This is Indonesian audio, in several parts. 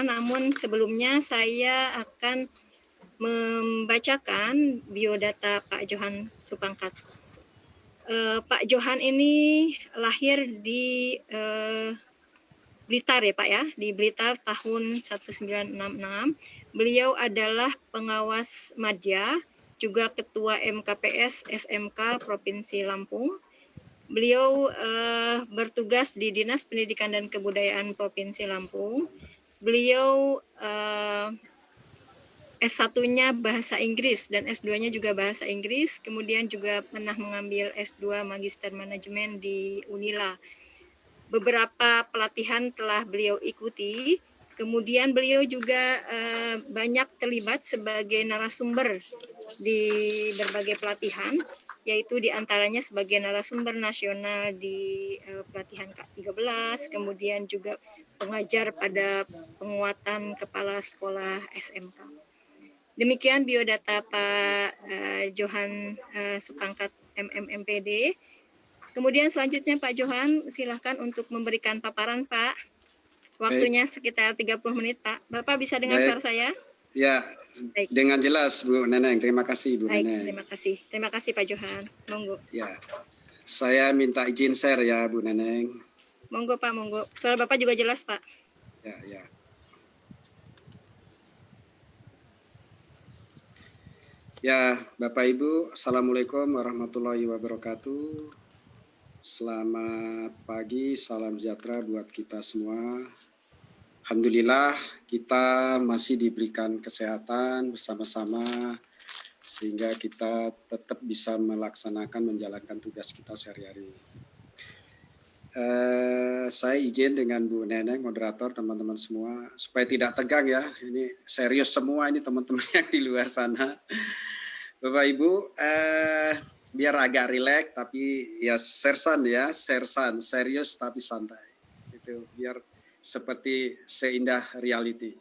namun sebelumnya saya akan membacakan biodata Pak Johan Supangkat. Pak Johan ini lahir di Blitar ya Pak ya, di Blitar tahun 1966. Beliau adalah pengawas madya, juga ketua MKPS SMK Provinsi Lampung. Beliau bertugas di Dinas Pendidikan dan Kebudayaan Provinsi Lampung. Beliau S1-nya bahasa Inggris dan S2-nya juga bahasa Inggris, kemudian juga pernah mengambil S2 Magister Manajemen di Unila. Beberapa pelatihan telah beliau ikuti, kemudian beliau juga banyak terlibat sebagai narasumber di berbagai pelatihan, yaitu diantaranya sebagai narasumber nasional di pelatihan K13, kemudian juga pengajar pada penguatan kepala sekolah SMK. Demikian biodata Pak Johan Supangkat MMMPD. Kemudian selanjutnya Pak Johan, silakan untuk memberikan paparan Pak. Waktunya sekitar 30 menit Pak. Bapak bisa dengar suara saya? Ya, baik. Dengan jelas Bu Neneng. Terima kasih Bu Neneng. Terima kasih. Terima kasih Pak Johan. Monggo. Ya, saya minta izin share ya Bu Neneng. Monggo Pak, monggo. Suara Bapak juga jelas Pak. Ya. Ya, Bapak Ibu, Assalamualaikum warahmatullahi wabarakatuh. Selamat pagi, salam sejahtera buat kita semua. Alhamdulillah kita masih diberikan kesehatan bersama-sama sehingga kita tetap bisa melaksanakan menjalankan tugas kita sehari-hari. Saya izin dengan Bu Neneng, moderator, teman-teman semua, supaya tidak tegang ya. Ini serius semua ini teman-teman yang di luar sana. Bapak Ibu, biar agak rileks tapi ya sersan, serius tapi santai. Itu biar seperti seindah reality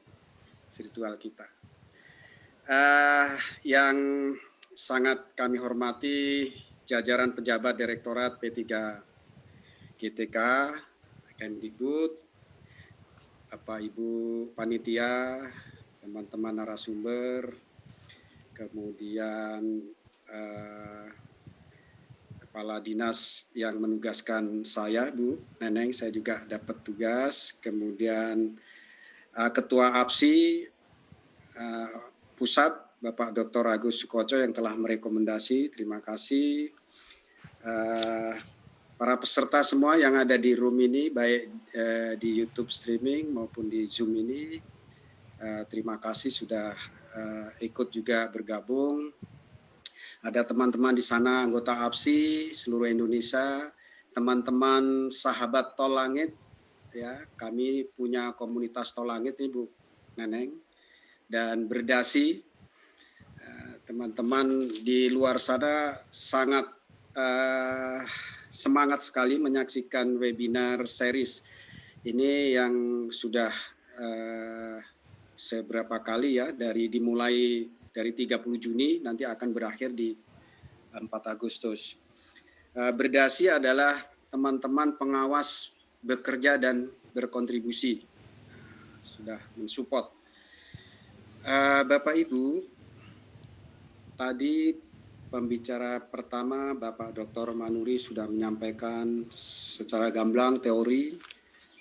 virtual kita. Yang sangat kami hormati jajaran pejabat Direktorat P3 GTK, Kemdikbud, Bapak Ibu panitia, teman-teman narasumber, kemudian kepala dinas yang menugaskan saya, Bu Neneng, saya juga dapat tugas, kemudian Ketua APSI Pusat, Bapak Dr. Agus Sukoco yang telah merekomendasi, terima kasih. Para peserta semua yang ada di room ini, baik di YouTube streaming maupun di Zoom ini, terima kasih sudah ikut juga bergabung. Ada teman-teman di sana anggota APSI seluruh Indonesia, teman-teman sahabat Tol Langit, ya kami punya komunitas Tol Langit nih Bu Neneng, dan Berdasi, teman-teman di luar sana sangat semangat sekali menyaksikan webinar series ini yang sudah seberapa kali ya, dimulai dari 30 Juni nanti akan berakhir di 4 Agustus. Berdasi adalah teman-teman pengawas bekerja dan berkontribusi, sudah mensupport. Bapak Ibu, tadi pembicara pertama Bapak Dr. Manuri sudah menyampaikan secara gamblang teori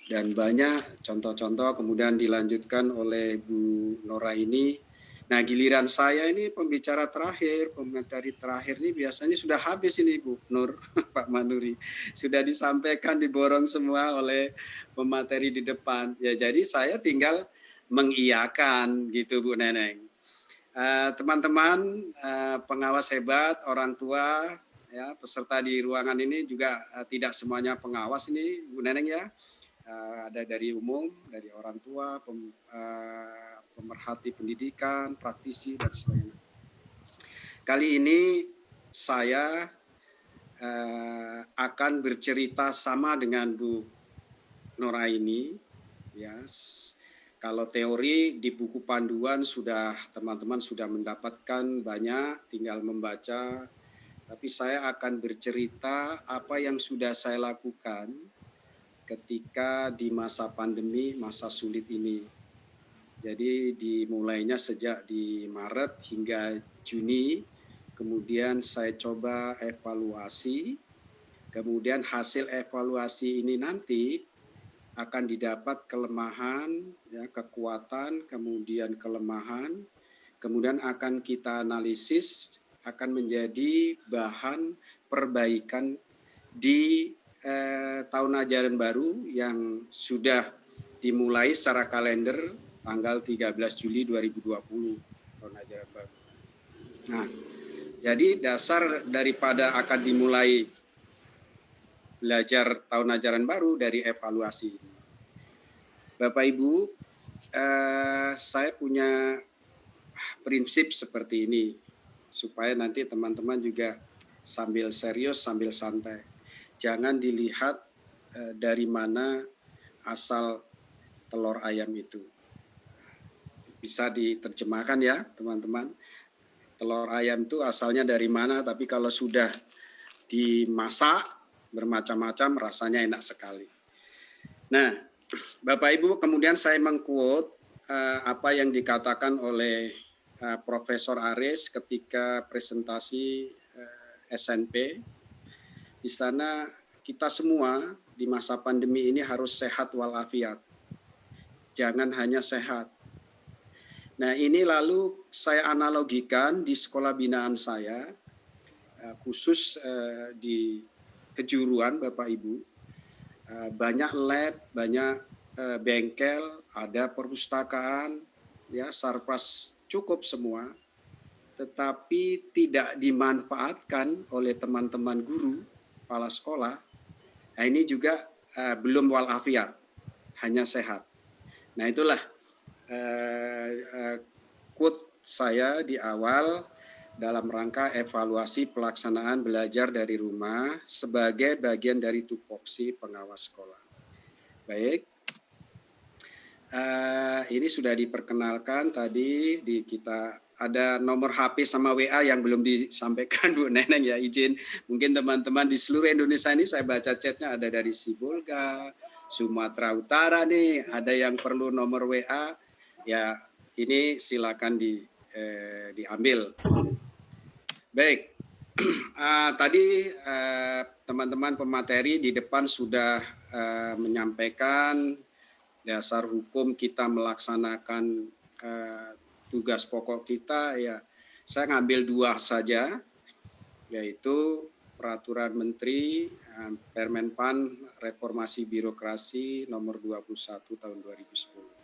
dan banyak contoh-contoh, kemudian dilanjutkan oleh Bu Nora ini. Nah, giliran saya ini pembicara terakhir, komentari terakhir ini biasanya sudah habis ini Bu Nur, Pak Manuri. Sudah disampaikan, diborong semua oleh pemateri di depan. Ya, jadi saya tinggal mengiyakan gitu Bu Neneng. Teman-teman pengawas hebat, orang tua, ya peserta di ruangan ini juga tidak semuanya pengawas ini Bu Neneng ya. Ada dari umum, dari orang tua, pemerhati pendidikan, praktisi, dan sebagainya. Kali ini saya akan bercerita sama dengan Bu Nora ini. Ya, kalau teori di buku panduan sudah teman-teman sudah mendapatkan banyak, tinggal membaca. Tapi saya akan bercerita apa yang sudah saya lakukan ketika di masa pandemi, masa sulit ini. Jadi dimulainya sejak di Maret hingga Juni, kemudian saya coba evaluasi, kemudian hasil evaluasi ini nanti akan didapat kelemahan, ya, kekuatan, kemudian kelemahan, kemudian akan kita analisis, akan menjadi bahan perbaikan di tahun ajaran baru yang sudah dimulai secara kalender tanggal 13 Juli 2020, tahun ajaran baru. Nah, jadi dasar daripada akan dimulai belajar tahun ajaran baru dari evaluasi ini. Bapak Ibu, saya punya prinsip seperti ini supaya nanti teman-teman juga sambil serius, sambil santai. Jangan dilihat dari mana asal telur ayam itu. Bisa diterjemahkan ya teman-teman. Telur ayam itu asalnya dari mana, tapi kalau sudah dimasak bermacam-macam rasanya enak sekali. Nah, Bapak Ibu, kemudian saya mengquote apa yang dikatakan oleh Profesor Aris ketika presentasi SNP. Di sana kita semua di masa pandemi ini harus sehat walafiat. Jangan hanya sehat. Nah, ini lalu saya analogikan di sekolah binaan saya, khusus di kejuruan Bapak Ibu. Banyak lab, banyak bengkel, ada perpustakaan, ya sarpas cukup semua, tetapi tidak dimanfaatkan oleh teman-teman guru, kepala sekolah. Nah, ini juga belum walafiat, hanya sehat. Nah, itulah quote saya di awal dalam rangka evaluasi pelaksanaan belajar dari rumah sebagai bagian dari tupoksi pengawas sekolah. Baik, ini sudah diperkenalkan tadi di kita ada nomor HP sama WA yang belum disampaikan Bu Neneng ya, izin mungkin teman-teman di seluruh Indonesia ini saya baca chatnya ada dari Sibolga, Sumatera Utara nih, ada yang perlu nomor WA ya ini silakan diambil. Baik, tadi teman-teman pemateri di depan sudah menyampaikan dasar hukum kita melaksanakan tugas pokok kita ya. Saya ngambil 2 saja, yaitu Peraturan Menteri Permenpan Reformasi Birokrasi nomor 21 tahun 2010.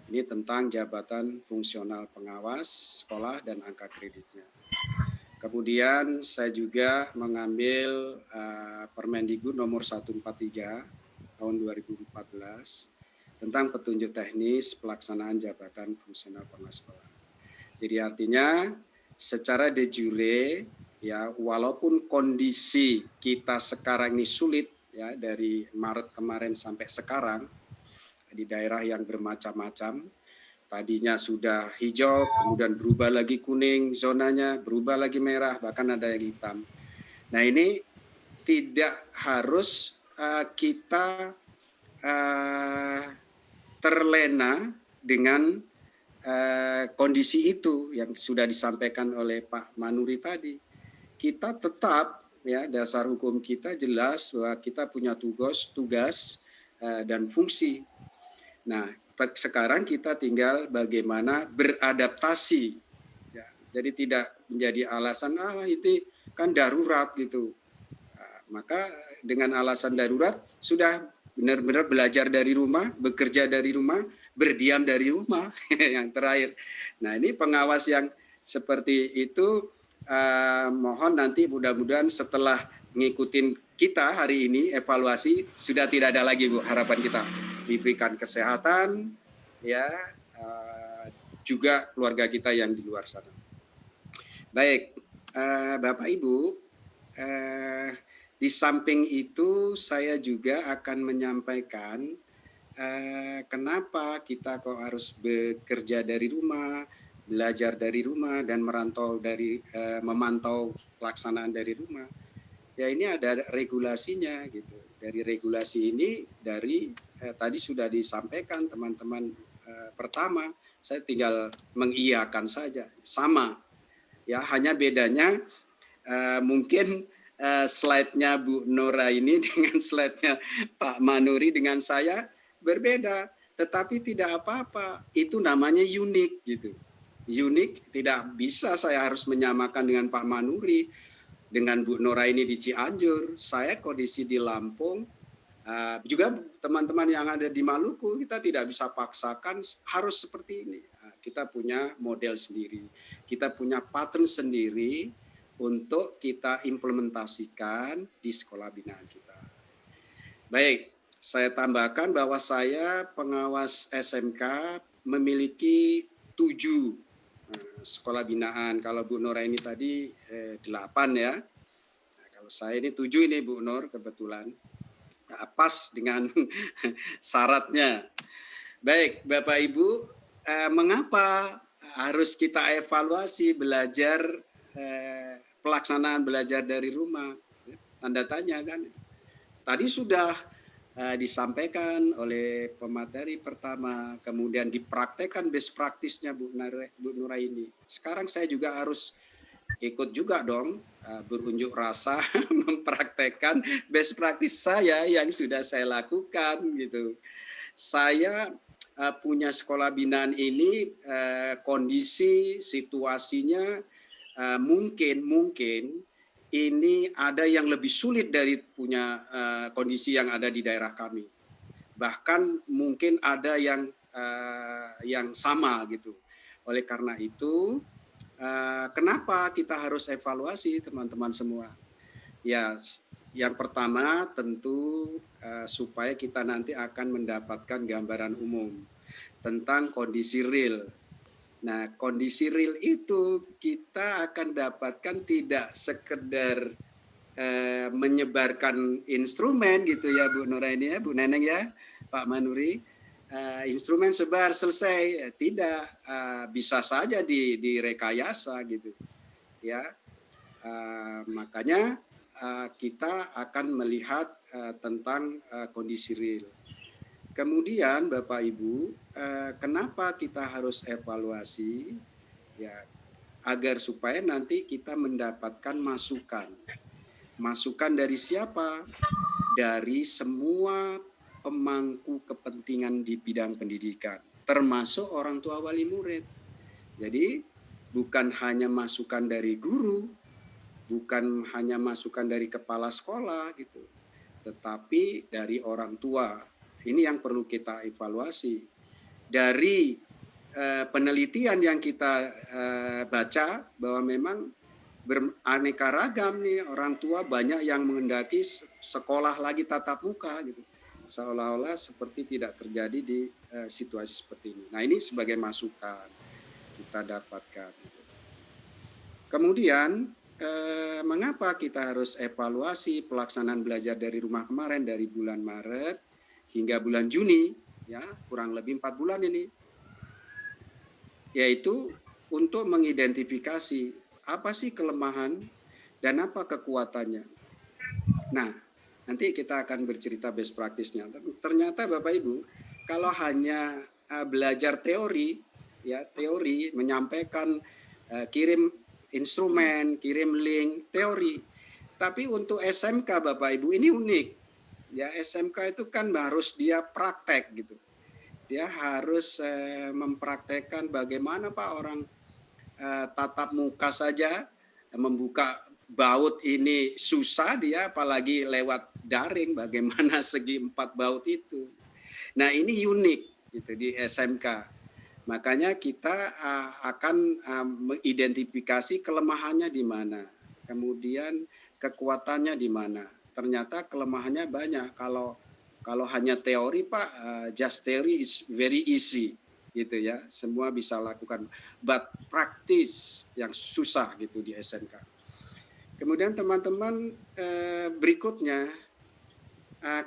Ini tentang jabatan fungsional pengawas sekolah dan angka kreditnya. Kemudian saya juga mengambil Permendikbud nomor 143 tahun 2014 tentang petunjuk teknis pelaksanaan jabatan fungsional pengawas sekolah. Jadi artinya secara de jure ya, walaupun kondisi kita sekarang ini sulit ya, dari Maret kemarin sampai sekarang di daerah yang bermacam-macam, tadinya sudah hijau, kemudian berubah lagi kuning zonanya, berubah lagi merah, bahkan ada yang hitam. Nah, ini tidak harus kita terlena dengan kondisi itu yang sudah disampaikan oleh Pak Manuri tadi. Kita tetap ya, dasar hukum kita jelas bahwa kita punya tugas dan fungsi. Nah, sekarang kita tinggal bagaimana beradaptasi. Ya, jadi tidak menjadi alasan itu kan darurat gitu. Maka dengan alasan darurat sudah benar-benar belajar dari rumah, bekerja dari rumah, berdiam dari rumah yang terakhir. Nah, ini pengawas yang seperti itu mohon nanti mudah-mudahan setelah ngikutin kita hari ini evaluasi sudah tidak ada lagi Bu, harapan kita diberikan kesehatan ya, juga keluarga kita yang di luar sana. Baik, Bapak Ibu, di samping itu saya juga akan menyampaikan kenapa kita kok harus bekerja dari rumah, belajar dari rumah dan memantau pelaksanaan dari rumah. Ya, ini ada regulasinya gitu. Dari regulasi ini tadi sudah disampaikan teman-teman pertama, saya tinggal mengiyakan saja, sama. Ya, hanya bedanya mungkin slide-nya Bu Nora ini dengan slide-nya Pak Manuri dengan saya berbeda, tetapi tidak apa-apa. Itu namanya unik gitu. Unik, tidak bisa saya harus menyamakan dengan Pak Manuri, dengan Bu Nora ini di Cianjur, saya kondisi di Lampung, juga teman-teman yang ada di Maluku, kita tidak bisa paksakan harus seperti ini. Kita punya model sendiri, kita punya pattern sendiri untuk kita implementasikan di sekolah binaan kita. Baik, saya tambahkan bahwa saya pengawas SMK memiliki 7 sekolah binaan. Kalau Bu Nora ini tadi 8 ya. Nah, kalau saya ini 7 ini Bu Nur kebetulan. Pas dengan syaratnya. Baik, Bapak Ibu, mengapa harus kita evaluasi belajar pelaksanaan belajar dari rumah? Tanda tanya kan. Tadi sudah disampaikan oleh pemateri pertama, kemudian dipraktekkan best practice-nya Bu Nura ini. Sekarang saya juga harus ikut juga dong berunjuk rasa mempraktekkan best practice saya yang sudah saya lakukan gitu. Saya punya sekolah binaan ini kondisi situasinya mungkin ini ada yang lebih sulit dari punya kondisi yang ada di daerah kami. Bahkan mungkin ada yang sama gitu. Oleh karena itu, kenapa kita harus evaluasi teman-teman semua? Ya, yang pertama tentu supaya kita nanti akan mendapatkan gambaran umum tentang kondisi real. Nah, kondisi real itu kita akan dapatkan tidak sekedar menyebarkan instrumen gitu ya Bu Nuraini ya, Bu Neneng ya, Pak Manuri, instrumen sebar selesai, tidak, bisa saja direkayasa gitu ya. Makanya kita akan melihat tentang kondisi real. Kemudian Bapak Ibu, kenapa kita harus evaluasi? Ya, agar supaya nanti kita mendapatkan masukan. Masukan dari siapa? Dari semua pemangku kepentingan di bidang pendidikan, termasuk orang tua wali murid. Jadi bukan hanya masukan dari guru, bukan hanya masukan dari kepala sekolah gitu, tetapi dari orang tua. Ini yang perlu kita evaluasi. Dari penelitian yang kita baca bahwa memang beraneka ragam nih, orang tua banyak yang menghendaki sekolah lagi tatap muka gitu, seolah-olah seperti tidak terjadi di situasi seperti ini. Nah, ini sebagai masukan kita dapatkan. Kemudian mengapa kita harus evaluasi pelaksanaan belajar dari rumah kemarin dari bulan Maret hingga bulan Juni, ya kurang lebih 4 bulan ini, yaitu untuk mengidentifikasi apa sih kelemahan dan apa kekuatannya. Nah, nanti kita akan bercerita best practice-nya. Ternyata Bapak Ibu, kalau hanya belajar teori, ya teori menyampaikan kirim instrumen, kirim link, teori. Tapi untuk SMK Bapak Ibu ini unik. Ya, SMK itu kan harus dia praktek gitu. Dia harus mempraktekkan bagaimana Pak orang tatap muka saja membuka baut ini susah dia, apalagi lewat daring bagaimana segi 4 baut itu. Nah, ini unik gitu di SMK. Makanya kita akan mengidentifikasi kelemahannya di mana, kemudian kekuatannya di mana. Ternyata kelemahannya banyak. Kalau hanya teori Pak, just theory is very easy gitu ya, semua bisa lakukan. But practice yang susah gitu di SMK. Kemudian teman-teman berikutnya,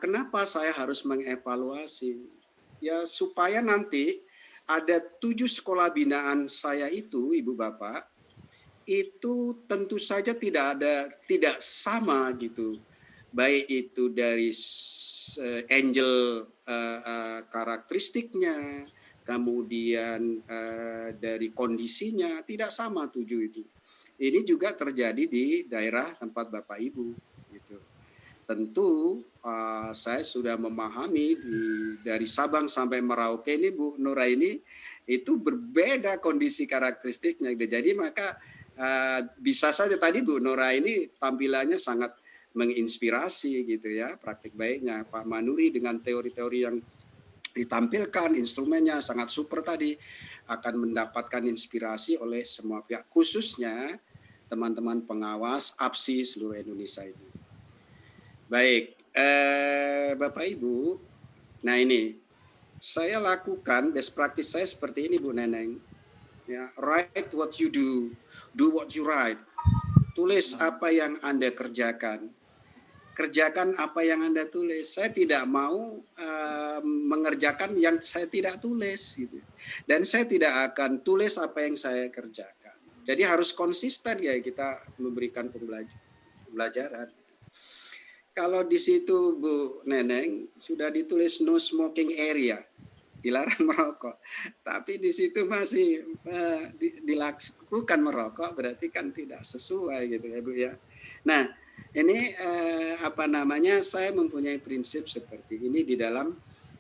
kenapa saya harus mengevaluasi? Ya supaya nanti ada 7 sekolah binaan saya itu, Ibu Bapak, itu tentu saja tidak sama gitu. Baik itu dari angel karakteristiknya, kemudian dari kondisinya tidak sama 7 itu. Ini juga terjadi di daerah tempat Bapak Ibu gitu. Tentu saya sudah memahami dari Sabang sampai Merauke ini Bu Nuraini itu berbeda kondisi karakteristiknya. Jadi maka bisa saja tadi Bu Nuraini tampilannya sangat menginspirasi gitu ya, praktik baiknya Pak Manuri dengan teori-teori yang ditampilkan, instrumennya sangat super tadi, akan mendapatkan inspirasi oleh semua pihak, khususnya teman-teman pengawas APSI seluruh Indonesia ini. Baik, Bapak Ibu, nah ini saya lakukan best practice saya seperti ini Bu Neneng. Ya, write what you do what you write. Tulis apa yang Anda kerjakan. Kerjakan apa yang Anda tulis. Saya tidak mau mengerjakan yang saya tidak tulis gitu. Dan saya tidak akan tulis apa yang saya kerjakan. Jadi harus konsisten ya kita memberikan pembelajaran. Kalau di situ Bu Neneng sudah ditulis no smoking area, dilarang merokok, tapi di situ masih dilakukan merokok, berarti kan tidak sesuai gitu ya Bu ya. Nah ini saya mempunyai prinsip seperti ini di dalam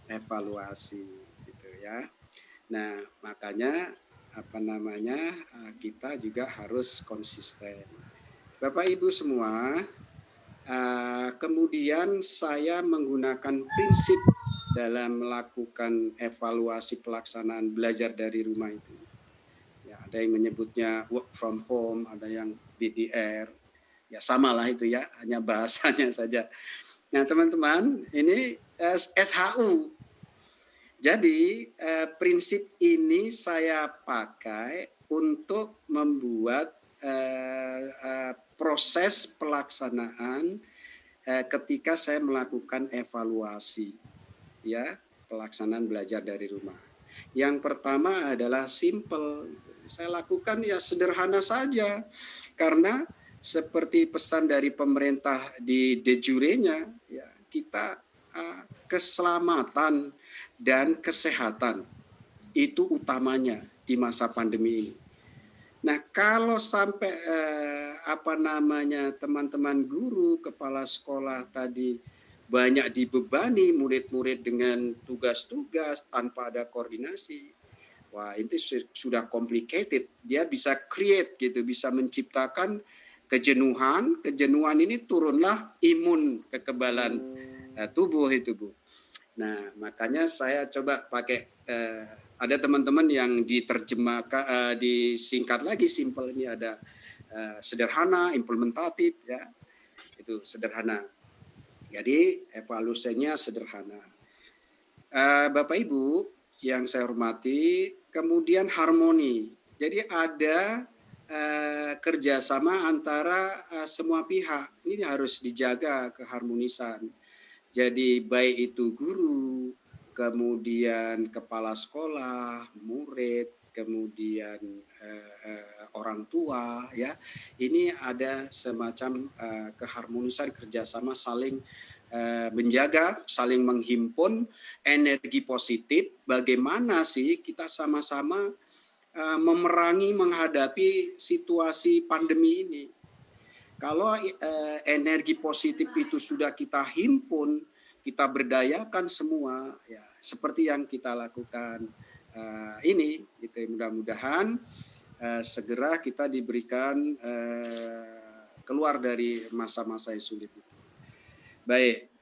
evaluasi gitu ya. Nah makanya kita juga harus konsisten. Bapak Ibu semua, kemudian saya menggunakan prinsip dalam melakukan evaluasi pelaksanaan belajar dari rumah itu. Ya, ada yang menyebutnya work from home, ada yang BDR, ya samalah itu ya, hanya bahasanya saja. Nah teman-teman, ini SHU. Jadi prinsip ini saya pakai untuk membuat proses pelaksanaan ketika saya melakukan evaluasi ya pelaksanaan belajar dari rumah. Yang pertama adalah simple. Saya lakukan ya sederhana saja karena seperti pesan dari pemerintah di de jure-nya ya kita keselamatan dan kesehatan itu utamanya di masa pandemi ini. Nah, kalau sampai teman-teman guru, kepala sekolah tadi banyak dibebani murid-murid dengan tugas-tugas tanpa ada koordinasi, wah itu sudah complicated. Dia bisa create gitu, bisa menciptakan kejenuhan. Kejenuhan ini turunlah imun kekebalan tubuh itu Bu. Nah, makanya saya coba pakai ada teman-teman yang diterjemahkan disingkat lagi simple ini ada sederhana, implementatif ya. Itu sederhana. Jadi evaluasinya sederhana. Bapak Ibu yang saya hormati, kemudian harmoni. Jadi ada kerjasama antara semua pihak. Ini harus dijaga keharmonisan. Jadi baik itu guru, kemudian kepala sekolah, murid, kemudian orang tua, ya. Ini ada semacam keharmonisan kerjasama saling menjaga, saling menghimpun energi positif. Bagaimana sih kita sama-sama memerangi, menghadapi situasi pandemi ini? Kalau energi positif itu sudah kita himpun, kita berdayakan semua, ya seperti yang kita lakukan ini, gitu. Mudah-mudahan segera kita diberikan keluar dari masa-masa yang sulit itu. Baik,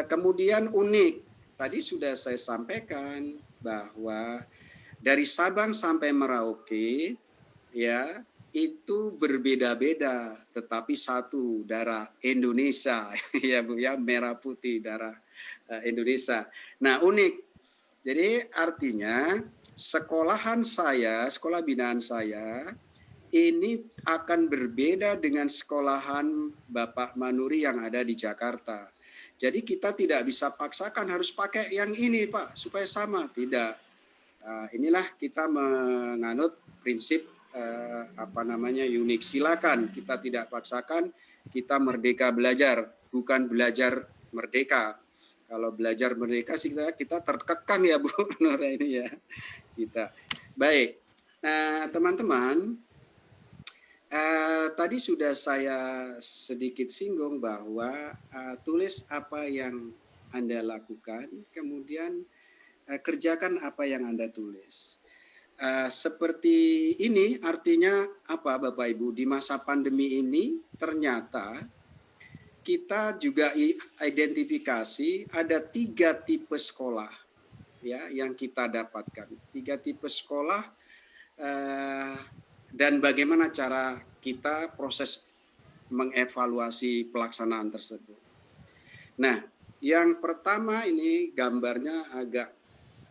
kemudian unik, tadi sudah saya sampaikan bahwa dari Sabang sampai Merauke, ya itu berbeda-beda, tetapi satu darah Indonesia, ya Bu ya, merah putih darah Indonesia. Nah unik, jadi artinya sekolahan saya, sekolah binaan saya, ini akan berbeda dengan sekolahan Bapak Manuri yang ada di Jakarta. Jadi kita tidak bisa paksakan harus pakai yang ini Pak, supaya sama, tidak. Inilah kita menganut prinsip unik. Silakan, kita tidak paksakan, kita merdeka belajar, bukan belajar merdeka. Kalau belajar merdeka sih kita terkekang ya Bu Nora ini ya kita. Baik, nah teman-teman, tadi sudah saya sedikit singgung bahwa tulis apa yang Anda lakukan, kemudian kerjakan apa yang Anda tulis. Seperti ini artinya apa Bapak Ibu? Di masa pandemi ini ternyata kita juga identifikasi ada 3 tipe sekolah ya yang kita dapatkan. 3 tipe sekolah dan bagaimana cara kita proses mengevaluasi pelaksanaan tersebut. Nah, yang pertama ini gambarnya agak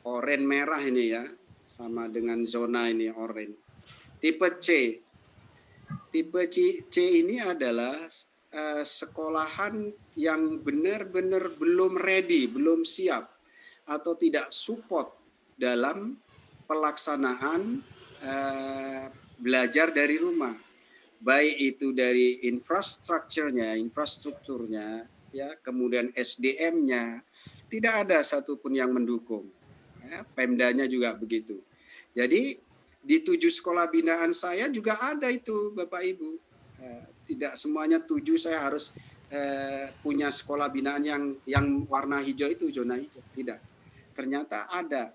oranye merah ini ya, sama dengan zona ini oranye. Tipe C. Tipe C ini adalah sekolahan yang benar-benar belum ready, belum siap atau tidak support dalam pelaksanaan belajar dari rumah. Baik itu dari infrastrukturnya, ya, kemudian SDM-nya, tidak ada satupun yang mendukung. Ya, Pemdanya juga begitu. Jadi di 7 sekolah binaan saya juga ada itu Bapak Ibu. Tidak semuanya 7 saya harus punya sekolah binaan yang warna hijau itu, zona hijau. Tidak. Ternyata ada.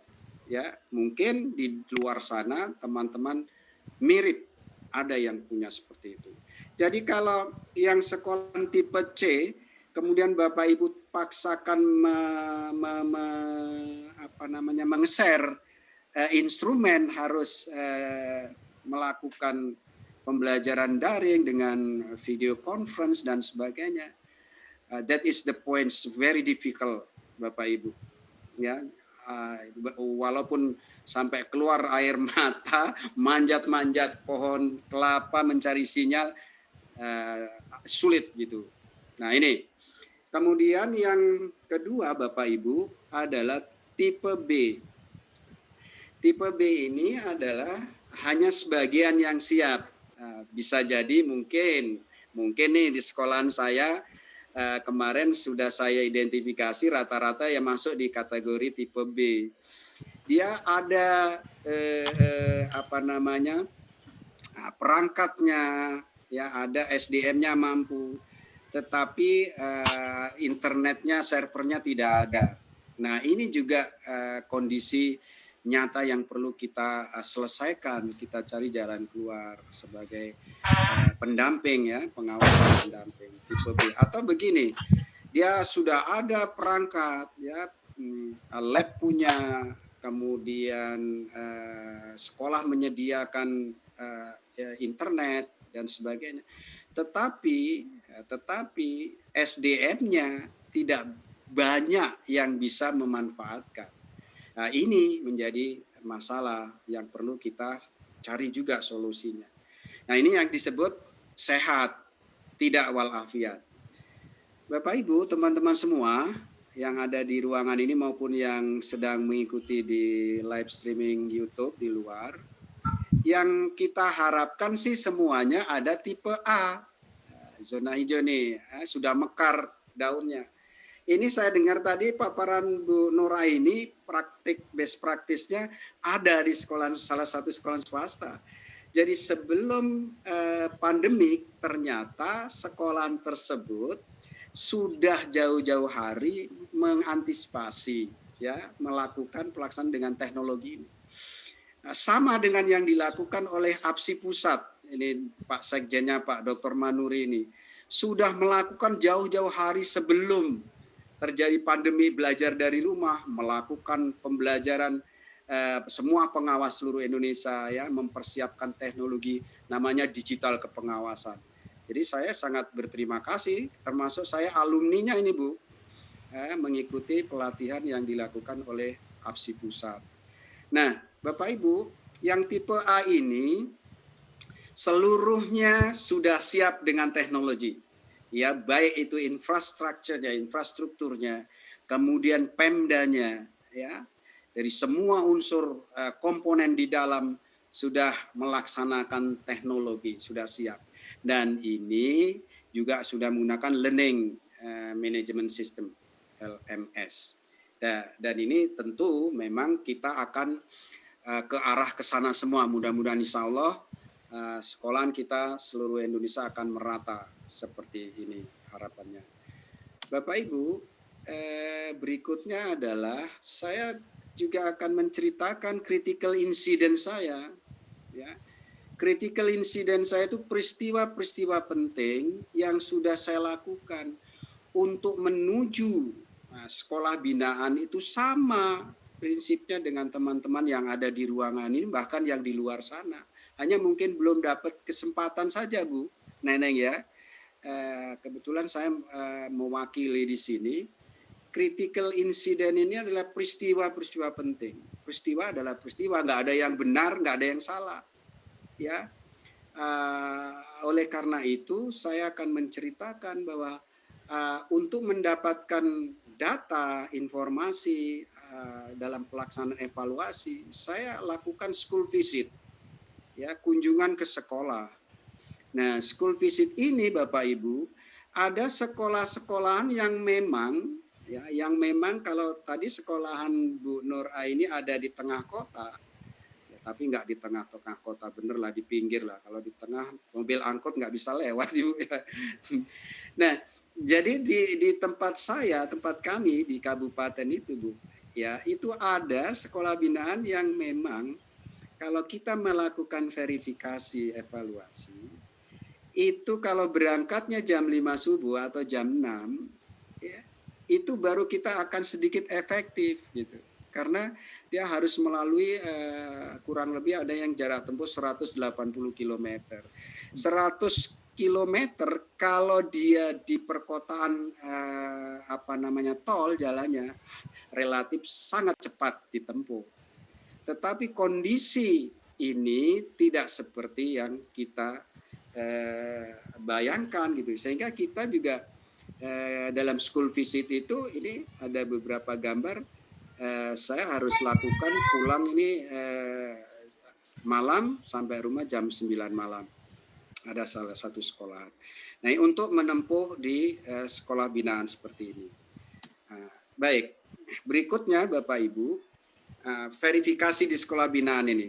Ya, mungkin di luar sana teman-teman mirip ada yang punya seperti itu. Jadi kalau yang sekolah tipe C, kemudian Bapak Ibu paksakan meng-share instrumen harus melakukan pembelajaran daring dengan video conference dan sebagainya. That is the points very difficult Bapak Ibu. Ya, walaupun sampai keluar air mata, manjat-manjat pohon kelapa mencari sinyal, sulit gitu. Nah ini, kemudian yang kedua Bapak Ibu adalah tipe B. Tipe B ini adalah hanya sebagian yang siap. Bisa jadi mungkin nih di sekolahan saya kemarin sudah saya identifikasi rata-rata yang masuk di kategori tipe B. Dia ada perangkatnya, ya ada SDM-nya mampu, tetapi internetnya, servernya tidak ada. Nah ini juga kondisi nyata yang perlu kita selesaikan, kita cari jalan keluar sebagai pendamping ya, pengawas pendamping tipe B. Atau begini, dia sudah ada perangkat ya, lab punya, kemudian sekolah menyediakan internet dan sebagainya, tetapi SDM-nya tidak banyak yang bisa memanfaatkan. Nah, ini menjadi masalah yang perlu kita cari juga solusinya. Nah, ini yang disebut sehat, tidak walafiat. Bapak Ibu, teman-teman semua yang ada di ruangan ini maupun yang sedang mengikuti di live streaming YouTube di luar, yang kita harapkan sih semuanya ada tipe A. Zona hijau nih, sudah mekar daunnya. Ini saya dengar tadi paparan Bu Nora ini best practice-nya ada di salah satu sekolah swasta. Jadi sebelum pandemik ternyata sekolahan tersebut sudah jauh-jauh hari mengantisipasi ya, melakukan pelaksanaan dengan teknologi ini. Sama dengan yang dilakukan oleh APSI Pusat, ini Pak Sekjennya Pak Dr. Manuri ini, sudah melakukan jauh-jauh hari sebelum terjadi pandemi belajar dari rumah, melakukan pembelajaran semua pengawas seluruh Indonesia ya, mempersiapkan teknologi namanya digital kepengawasan. Jadi saya sangat berterima kasih, termasuk saya alumninya ini Bu, mengikuti pelatihan yang dilakukan oleh APSI Pusat. Nah, Bapak Ibu, yang tipe A ini seluruhnya sudah siap dengan teknologi. Ya, baik itu infrastrukturnya, kemudian Pemdanya, ya, dari semua unsur komponen di dalam sudah melaksanakan teknologi, sudah siap. Dan ini juga sudah menggunakan learning management system. LMS. Dan ini tentu memang kita akan ke arah ke sana semua. Mudah-mudahan insya Allah sekolahan kita seluruh Indonesia akan merata seperti ini harapannya. Bapak Ibu, berikutnya adalah saya juga akan menceritakan critical incident saya. Ya. Critical incident saya itu peristiwa-peristiwa penting yang sudah saya lakukan untuk menuju sekolah binaan itu sama prinsipnya dengan teman-teman yang ada di ruangan ini, bahkan yang di luar sana. Hanya mungkin belum dapat kesempatan saja, Bu Neneng ya. Kebetulan saya mewakili di sini. Critical incident ini adalah peristiwa-peristiwa penting. Peristiwa adalah peristiwa, nggak ada yang benar, nggak ada yang salah. Ya, oleh karena itu saya akan menceritakan bahwa untuk mendapatkan data, informasi dalam pelaksanaan evaluasi, saya lakukan school visit, ya, kunjungan ke sekolah. Nah, school visit ini Bapak Ibu, ada sekolah-sekolahan yang memang, ya, yang memang kalau tadi sekolahan Bu Nur ini ada di tengah kota, ya, tapi nggak di tengah-tengah kota, bener lah di pinggir lah. Kalau di tengah mobil angkot nggak bisa lewat, Ibu. Nah, jadi di tempat saya, tempat kami di kabupaten itu, Bu, ya, itu ada sekolah binaan yang memang kalau kita melakukan verifikasi evaluasi, itu kalau berangkatnya jam 5 subuh atau jam 6, ya, itu baru kita akan sedikit efektif gitu. Karena dia harus melalui kurang lebih ada yang jarak tempuh 180 km. 100 kilometer kalau dia di perkotaan tol jalannya relatif sangat cepat ditempuh. Tetapi kondisi ini tidak seperti yang kita bayangkan gitu, sehingga kita juga dalam school visit itu ini ada beberapa gambar saya harus lakukan pulang ini malam sampai rumah jam 9 malam. Ada salah satu sekolah. Nah, untuk menempuh di sekolah binaan seperti ini. Baik, berikutnya Bapak Ibu, verifikasi di sekolah binaan ini.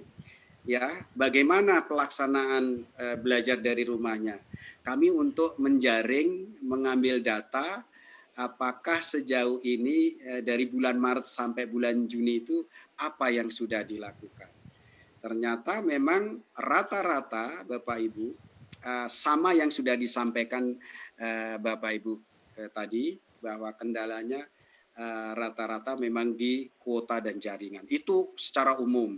Ya, bagaimana pelaksanaan belajar dari rumahnya? Kami untuk menjaring, mengambil data, apakah sejauh ini dari bulan Maret sampai bulan Juni itu apa yang sudah dilakukan? Ternyata memang rata-rata Bapak Ibu sama yang sudah disampaikan Bapak Ibu tadi, bahwa kendalanya rata-rata memang di kuota dan jaringan. Itu secara umum.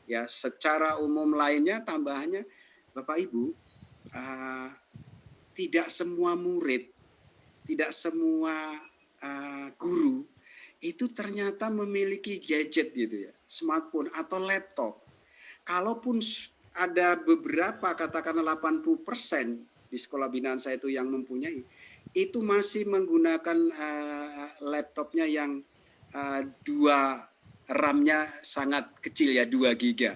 Ya, secara umum lainnya tambahannya Bapak Ibu, tidak semua murid, tidak semua guru itu ternyata memiliki gadget gitu ya, smartphone atau laptop. Kalaupun ada beberapa, katakanlah 80% di sekolah binaan saya itu yang mempunyai, itu masih menggunakan laptopnya yang 2 RAM-nya sangat kecil ya, 2 giga.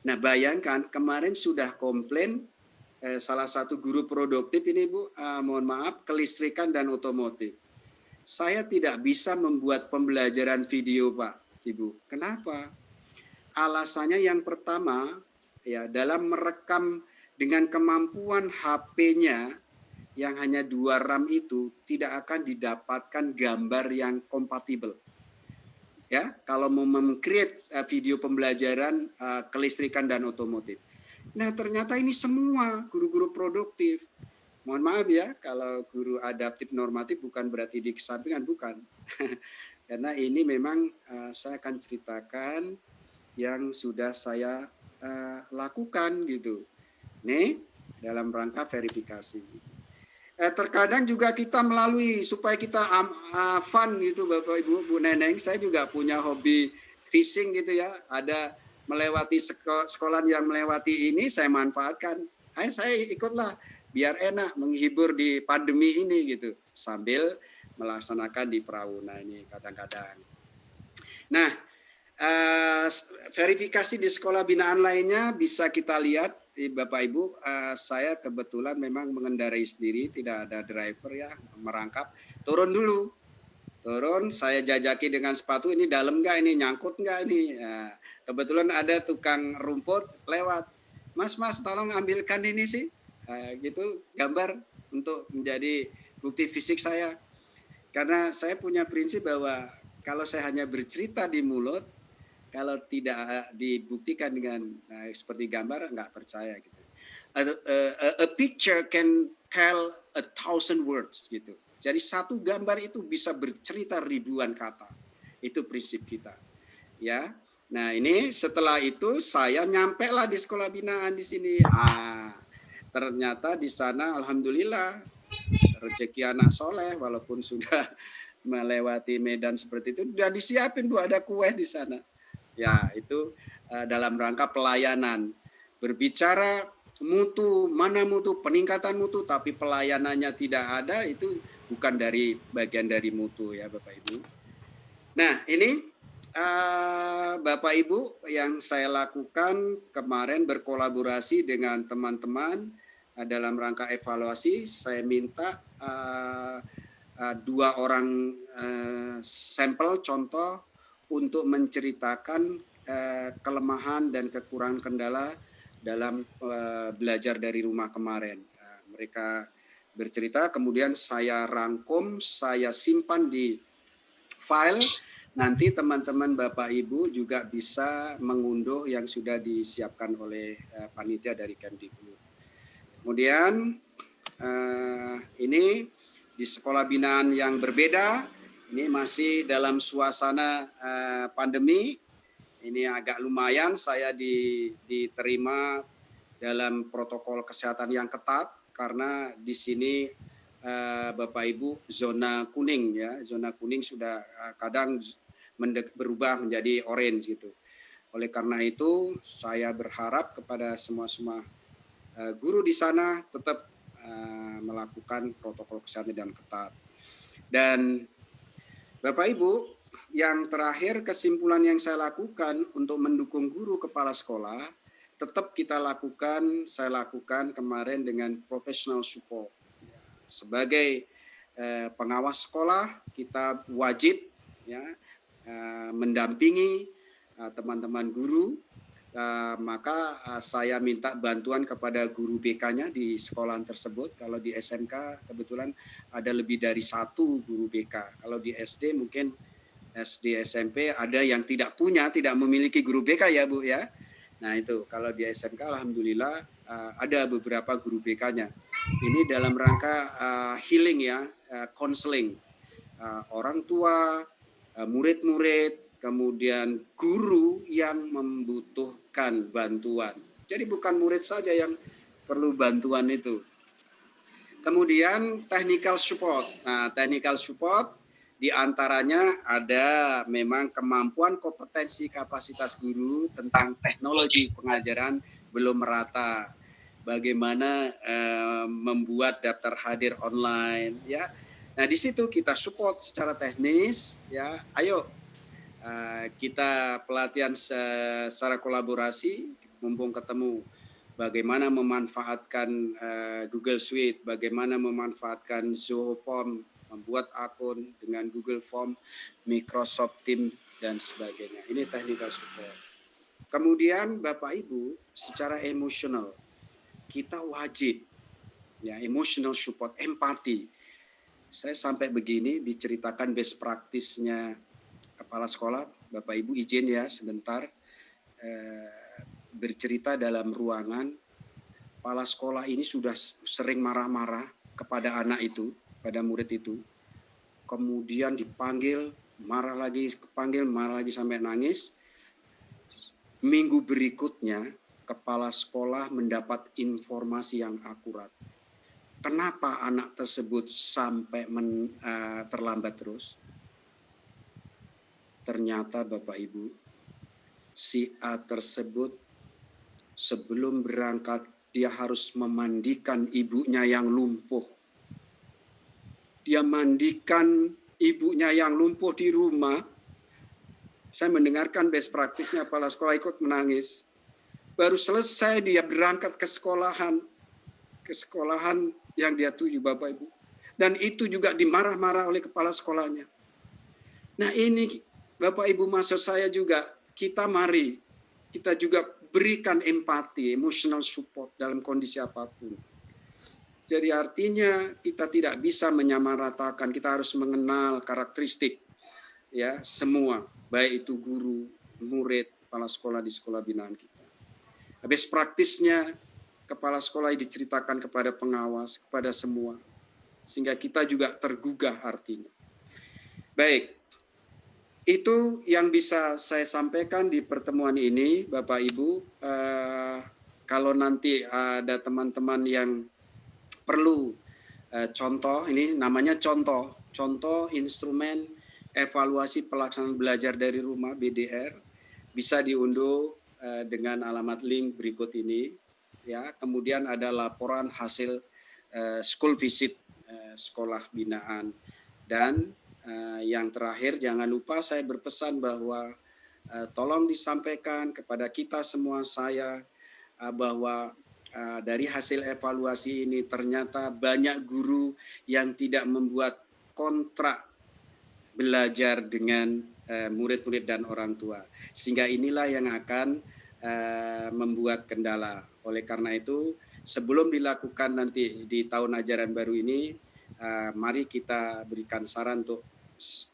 Nah, bayangkan kemarin sudah komplain salah satu guru produktif ini Bu, mohon maaf, kelistrikan dan otomotif. Saya tidak bisa membuat pembelajaran video Pak, Ibu. Kenapa? Alasannya yang pertama, ya, dalam merekam dengan kemampuan HP-nya yang hanya 2 RAM itu tidak akan didapatkan gambar yang kompatibel. Ya, kalau mau meng-create video pembelajaran kelistrikan dan otomotif. Nah, ternyata ini semua guru-guru produktif. Mohon maaf ya, kalau guru adaptif normatif bukan berarti dikesampingkan, bukan. Karena ini memang saya akan ceritakan yang sudah saya lakukan gitu. Nih, dalam rangka verifikasi. Terkadang juga kita melalui supaya kita fun gitu Bapak Ibu, Bu Neneng, saya juga punya hobi fishing gitu ya, ada melewati sekolah yang melewati ini saya manfaatkan. Saya ikutlah biar enak menghibur di pandemi ini gitu, sambil melaksanakan di perahu. Nah, ini kadang-kadang. Nah, verifikasi di sekolah binaan lainnya bisa kita lihat Bapak Ibu, saya kebetulan memang mengendarai sendiri, tidak ada driver ya, merangkap, turun dulu Turun, saya jajaki dengan sepatu, ini dalam nggak ini, nyangkut nggak ini. Nah, kebetulan ada tukang rumput lewat. Mas, tolong ambilkan ini sih. Gitu, gambar untuk menjadi bukti fisik saya. Karena saya punya prinsip bahwa kalau saya hanya bercerita di mulut, kalau tidak dibuktikan dengan seperti gambar, nggak percaya gitu. A picture can tell 1,000 words gitu. Jadi satu gambar itu bisa bercerita ribuan kata. Itu prinsip kita. Ya. Nah, ini setelah itu saya nyampe lah di sekolah binaan di sini. Ternyata di sana alhamdulillah rezeki anak soleh walaupun sudah melewati medan seperti itu, sudah disiapin Bu, ada kue di sana. Ya, itu dalam rangka pelayanan. Berbicara mutu, mana mutu, peningkatan mutu, tapi pelayanannya tidak ada, itu bukan dari bagian dari mutu ya Bapak Ibu. Nah, ini Bapak Ibu yang saya lakukan kemarin berkolaborasi dengan teman-teman dalam rangka evaluasi, saya minta 2 orang sampel contoh untuk menceritakan kelemahan dan kekurangan kendala dalam belajar dari rumah kemarin. Mereka bercerita, kemudian saya rangkum, saya simpan di file. Nanti teman-teman Bapak Ibu juga bisa mengunduh yang sudah disiapkan oleh panitia dari Kemdikbud. Kemudian ini di sekolah binaan yang berbeda, ini masih dalam suasana pandemi. Ini agak lumayan saya diterima dalam protokol kesehatan yang ketat karena di sini Bapak Ibu zona kuning ya, zona kuning sudah kadang berubah menjadi orange gitu. Oleh karena itu saya berharap kepada semua guru di sana tetap melakukan protokol kesehatan yang ketat. Dan Bapak Ibu, yang terakhir kesimpulan yang saya lakukan untuk mendukung guru kepala sekolah, tetap saya lakukan kemarin dengan professional support. Sebagai pengawas sekolah, kita wajib ya mendampingi teman-teman guru. Maka saya minta bantuan kepada guru BK-nya di sekolah tersebut. Kalau di SMK kebetulan ada lebih dari 1 guru BK. Kalau di SD mungkin SD SMP ada yang tidak memiliki guru BK ya Bu ya. Nah itu kalau di SMK alhamdulillah ada beberapa guru BK-nya. Ini dalam rangka healing ya, counseling orang tua, murid-murid, kemudian guru yang membutuhkan bantuan. Jadi bukan murid saja yang perlu bantuan itu. Kemudian technical support. Nah, technical support diantaranya ada memang kemampuan kompetensi kapasitas guru tentang teknologi pengajaran belum merata. Bagaimana membuat daftar hadir online ya. Nah, di situ kita support secara teknis ya. Ayo kita pelatihan secara kolaborasi, mumpung ketemu bagaimana memanfaatkan Google Suite, bagaimana memanfaatkan Zoho Form, membuat akun dengan Google Form, Microsoft Teams, dan sebagainya. Ini technical support. Kemudian Bapak Ibu, secara emosional, kita wajib ya emotional support, empati. Saya sampai begini diceritakan best practice-nya kepala sekolah, Bapak Ibu izin ya sebentar bercerita dalam ruangan. Kepala sekolah ini sudah sering marah-marah kepada anak itu, pada murid itu. Kemudian dipanggil, marah lagi sampai nangis. Minggu berikutnya kepala sekolah mendapat informasi yang akurat. Kenapa anak tersebut sampai terlambat terus? Ternyata Bapak Ibu, si A tersebut sebelum berangkat dia harus memandikan ibunya yang lumpuh. Dia mandikan ibunya yang lumpuh di rumah. Saya mendengarkan best practice-nya kepala sekolah ikut menangis. Baru selesai dia berangkat ke sekolahan yang dia tuju Bapak Ibu. Dan itu juga dimarah-marah oleh kepala sekolahnya. Nah ini Bapak Ibu, maksud saya juga mari kita juga berikan empati, emotional support dalam kondisi apapun. Jadi artinya kita tidak bisa menyamaratakan, kita harus mengenal karakteristik ya semua, baik itu guru, murid, kepala sekolah di sekolah binaan kita. Habis praktisnya kepala sekolah diceritakan kepada pengawas, kepada semua, sehingga kita juga tergugah artinya. Baik, itu yang bisa saya sampaikan di pertemuan ini, Bapak Ibu. Kalau nanti ada teman-teman yang perlu contoh, ini namanya contoh instrumen evaluasi pelaksanaan belajar dari rumah BDR, bisa diunduh dengan alamat link berikut ini. Ya, kemudian ada laporan hasil school visit sekolah binaan, dan yang terakhir jangan lupa saya berpesan bahwa tolong disampaikan kepada kita semua, saya bahwa dari hasil evaluasi ini ternyata banyak guru yang tidak membuat kontrak belajar dengan murid-murid dan orang tua, sehingga inilah yang akan membuat kendala. Oleh karena itu, sebelum dilakukan nanti di tahun ajaran baru ini, mari kita berikan saran untuk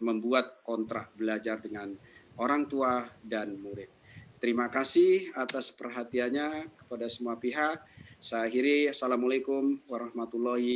membuat kontrak belajar dengan orang tua dan murid. Terima kasih atas perhatiannya kepada semua pihak. Saya akhiri, Assalamualaikum warahmatullahi wabarakatuh.